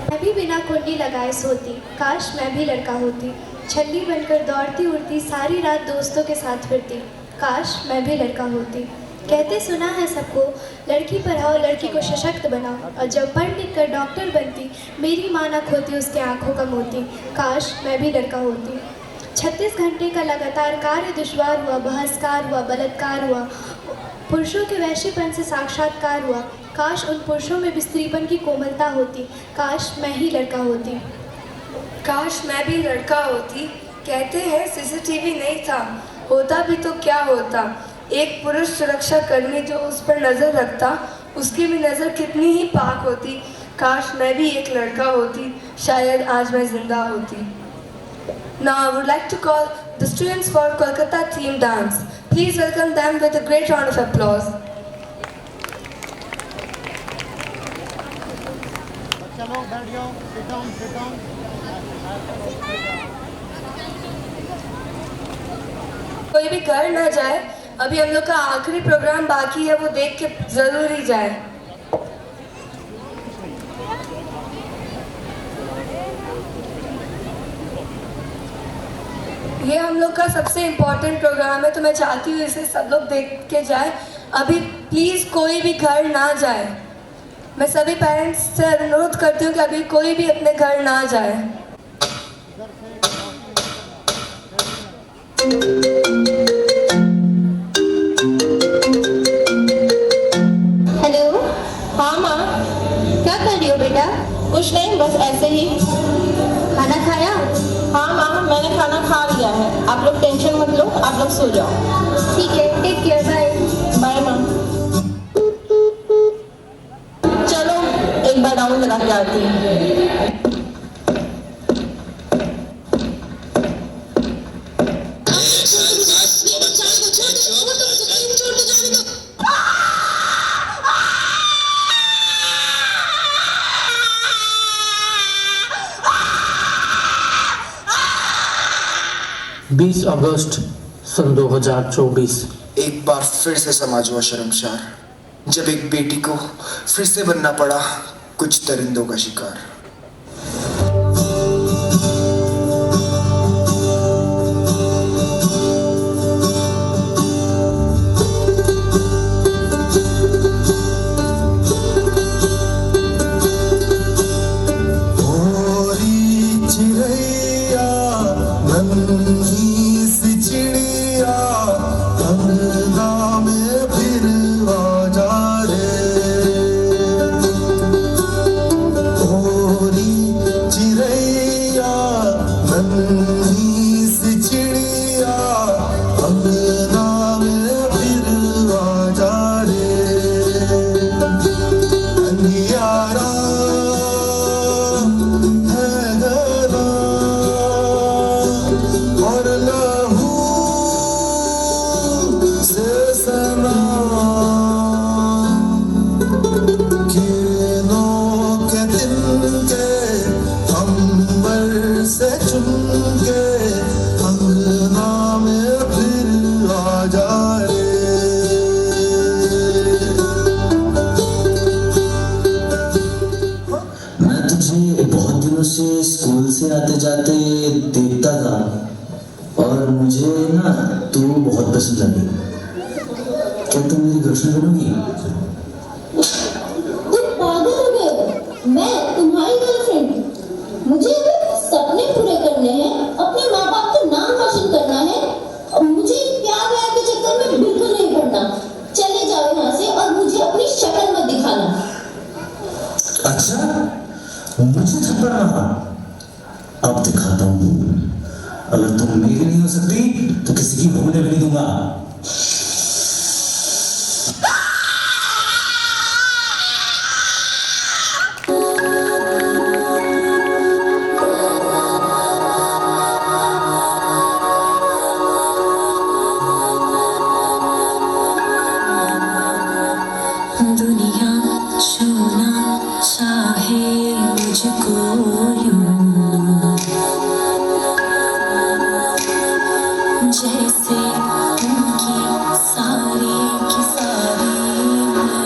मैं भी बिना कुंडी लगाए सोती, काश मैं भी लड़का होती। छल्ली बनकर दौड़ती उड़ती सारी रात दोस्तों के साथ फिरती, काश मैं भी लड़का होती। कहते सुना है सबको, लड़की पढ़ाओ लड़की को सशक्त बनाओ, और जब पढ़ लिख कर डॉक्टर बनती मेरी माँ न खोती उसके आँखों का मोती, काश मैं भी लड़का होती। 36 घंटे का लगातार कार्य दुश्वार हुआ, बहिष्कार हुआ, बलात्कार हुआ, पुरुषों के वैश्यपन से साक्षात्कार हुआ, काश उन पुरुषों में भी स्त्रीपन की कोमलता होती, काश मैं ही लड़का होती। काश मैं भी लड़का होती। कहते हैं सीसीटीवी नहीं था, होता भी तो क्या होता। एक पुरुष सुरक्षा कर्मी जो उस पर नज़र रखता, उसकी भी नज़र कितनी ही पाक होती। काश मैं भी एक लड़का होती, शायद आज मैं जिंदा होती। Now I would like to call the students for Kolkata theme dance. Please welcome them with a great round of applause. चलो बैठ जाओ, sit down, sit down. कोई भी घर ना जाए, अभी हम लोग का आखिरी प्रोग्राम बाकी है, वो देख के जरूर ही जाए। ये हम लोग का सबसे इम्पोर्टेंट प्रोग्राम है, तो मैं चाहती हूँ इसे सब लोग देख के जाए। अभी प्लीज़ कोई भी घर ना जाए। मैं सभी पेरेंट्स से अनुरोध करती हूँ कि अभी कोई भी अपने घर ना जाए। हेलो। हाँ माँ, क्या कर रही हो बेटा? कुछ नहीं, बस ऐसे ही। खाना खाया? हाँ माँ, मैंने खाना खा लिया है। आप लोग टेंशन मत लो, आप लोग सो जाओ। ठीक है, टेक केयर, बाय। बाय माँ। चलो एक बार राउंड लगा के आती हूँ। बीस अगस्त सन 2024। एक बार फिर से समाज हुआ शर्मसार, जब एक बेटी को फिर से बनना पड़ा कुछ दरिंदों का शिकार। स्कूल से आते जाते देखता था और मुझे ना तू बहुत पसंद लगी। क्या तुम मेरी गर्लफ्रेंड बनोगी? तुम पागल हो गए? मैं तुम्हारी गर्लफ्रेंड? मुझे अपने सपने पूरे करने हैं, अपने माँ बाप का नाम रोशन करना है, और मुझे प्यार व्यार के चक्कर में बिल्कुल नहीं पड़ना। चले जाओ यहाँ से और मुझे अपनी शक्ल मत दिखाना। अच्छा, मुझे थप्पड़ मारा? अब दिखाता हूँ, अगर तुम मेरी नहीं हो सकती तो किसी की होने भी नहीं दूंगा। दुनिया छूना चाहे मुझको यूं, जैसे उनकी सारी की सारी है।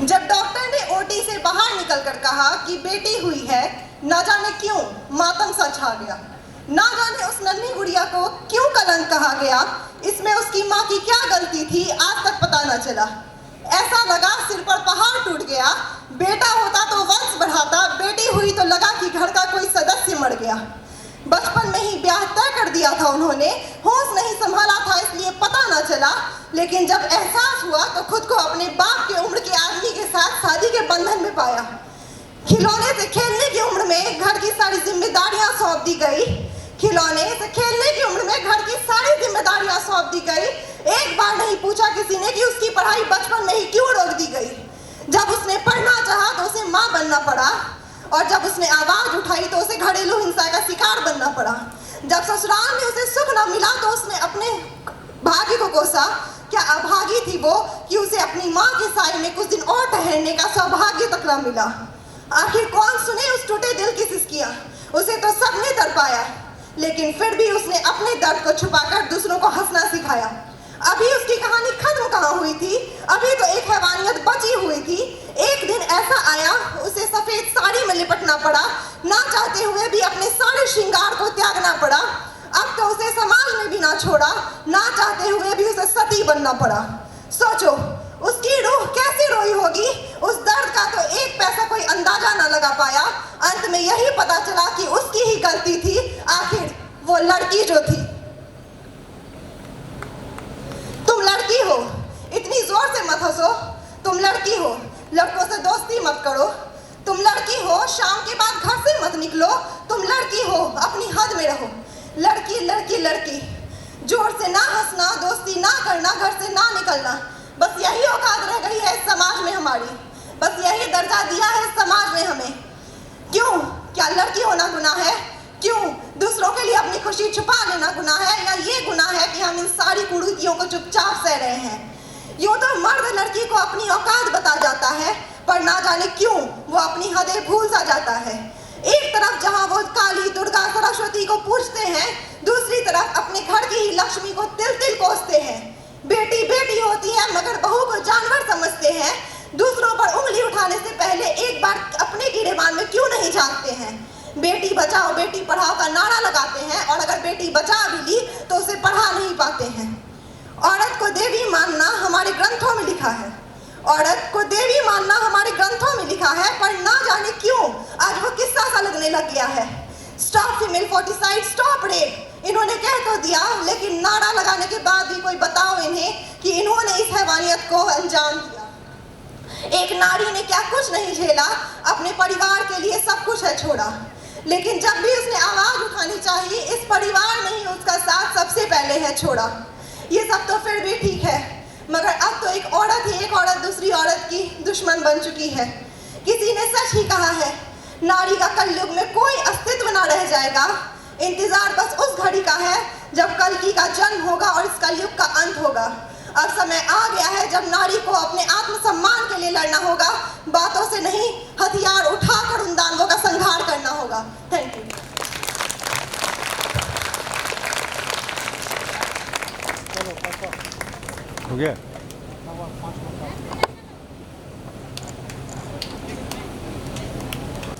जब डॉक्टर ने ओटी से बाहर निकलकर कहा कि बेटी हुई है, ना जाने क्यों मातम सा छा गया। ना जाने उस नन्ही गुड़िया को क्यों कलंक कहा गया, इसमें उसकी माँ की क्या गलती थी, आज तक पता न चला। ऐसा लगा सिर पर पहाड़ टूट गया। बेटा होता तो वंश बढ़ाता, बेटी हुई तो लगा कि घर का कोई सदस्य मर गया। बचपन में ही ब्याह तय कर दिया था उन्होंने, होश नहीं संभाला था इसलिए पता न चला। लेकिन जब एहसास हुआ तो खुद को अपने बाप की उम्र के आदमी के साथ शादी के बंधन में पाया। खिलौने से खेलने की उम्र में घर की सारी जिम्मेदारियां सौंप दी गई। खिलौने से खेलने की उम्र में घर की सारी जिम्मेदारियां सौंप दी गई। एक बार नहीं पूछा किसी ने कि उसकी पढ़ाई बचपन में ही क्यों रोक दी गई। जब उसने पढ़ना चाहा तो उसे माँ बनना पड़ा, और जब उसने आवाज उठाई तो उसे घरेलू हिंसा का शिकार बनना पड़ा। जब ससुराल में उसे सुख न मिला तो उसने अपने भाग्य को कोसा। क्या अभागी थी वो कि उसे अपनी माँ के साए में कुछ दिन और ठहरने का सौभाग्य तक न मिला। आखिर कौन सुने उस टूटे दिल की सिसकियां। उसे तो सबने तड़पाया, लेकिन फिर भी उसने अपने दर्द को छुपाकर दूसरों को हंसना सिखाया। अभी उसकी कहानी खत्म कहाँ हुई थी, अभी तो एक हैवानियत बची हुई थी। एक दिन ऐसा आया उसे सफेद साड़ी में लिपटना पड़ा, ना चाहते हुए भी अपने सारे श्रृंगार को त्यागना पड़ा। अब तो उसे समाज में भी ना छोड़ा, ना चाहते हुए भी उसे सती बनना पड़ा। सोचो उसकी रूह कैसी रोई होगी। उस दर्द का तो एक पैसा कोई अंदाजा ना लगा पाया। अंत में यही पता चला कि उसकी ही गलती थी, आखिर वो लड़की जो थी। तुम लड़की हो, इतनी जोर से मत हंसो। तुम लड़की हो, लड़कों से दोस्ती मत करो। तुम लड़की हो, शाम के बाद घर से मत निकलो। तुम लड़की हो, अपनी हद में रहो। लड़की लड़की लड़की, जोर से ना हंसना, दोस्ती ना करना, घर से ना निकलना, बस यही औकात रह गई है इस समाज में हमारी। बस यही दर्जा दिया है समाज ने हमें। क्यों? क्या लड़की होना गुनाह है? क्यों दूसरों के लिए अपनी खुशी छुपा लेना गुनाह है, या ये गुनाह है कि हम इन सारी कुरीतियों को चुपचाप सह रहे हैं? यूं तो मर्द लड़की को अपनी औकात बता जाता है, पर ना जाने क्यों वो अपनी हदें भूल सा जाता है। एक तरफ जहां वो काली, दुर्गा, सरस्वती को पूजते हैं, दूसरी तरफ अपने घर की ही लक्ष्मी को तिल तिल कोसते हैं। बेटी बेटी होती है मगर बहू को जानवर समझते हैं। दूसरों पर उंगली उठाने से पहले एक बार अपने गिरेबान में क्यों नहीं झांकते हैं? बेटी बचाओ बेटी पढ़ाओ का नारा लगाते हैं, और अगर बेटी बचा भी ली तो उसे पढ़ा नहीं पाते हैं। औरत को देवी मानना हमारे ग्रंथों में लिखा है। औरत को देवी मानना हमारे ग्रंथों में लिखा है, पर ना जाने क्यों आज वो किस्सा सा लगने लग गया है। स्टॉप फीमेल फोर्टिसाइड, स्टॉप रेप, इन्होंने कह तो दिया, लेकिन नारा लगाने के बाद भी कोई बताओ इन्हें कि इन्होंने इस हैवानियत को अंजाम दिया। एक नारी ने क्या कुछ नहीं झेला, अपने परिवार के लिए सब कुछ है छोड़ा। लेकिन जब भी उसने आवाज उठानी चाहिए, इस परिवार ने ही उसका साथ सबसे पहले है छोड़ा। ये सब तो फिर भी ठीक है, मगर अब तो एक औरत ही एक औरत दूसरी औरत की दुश्मन बन चुकी है। किसी ने सच ही कहा है, नारी का कलयुग में कोई अस्तित्व ना रह जाएगा। इंतजार बस उस घड़ी का है जब कल्कि का जन्म होगा और इस कलयुग का अंत होगा। अब समय आ गया है जब नारी को अपने आत्मसम्मान के लिए लड़ना होगा, बातों से नहीं, हथियार उठाकर उन दानवों का संहार करना होगा। Thank you. हो गया?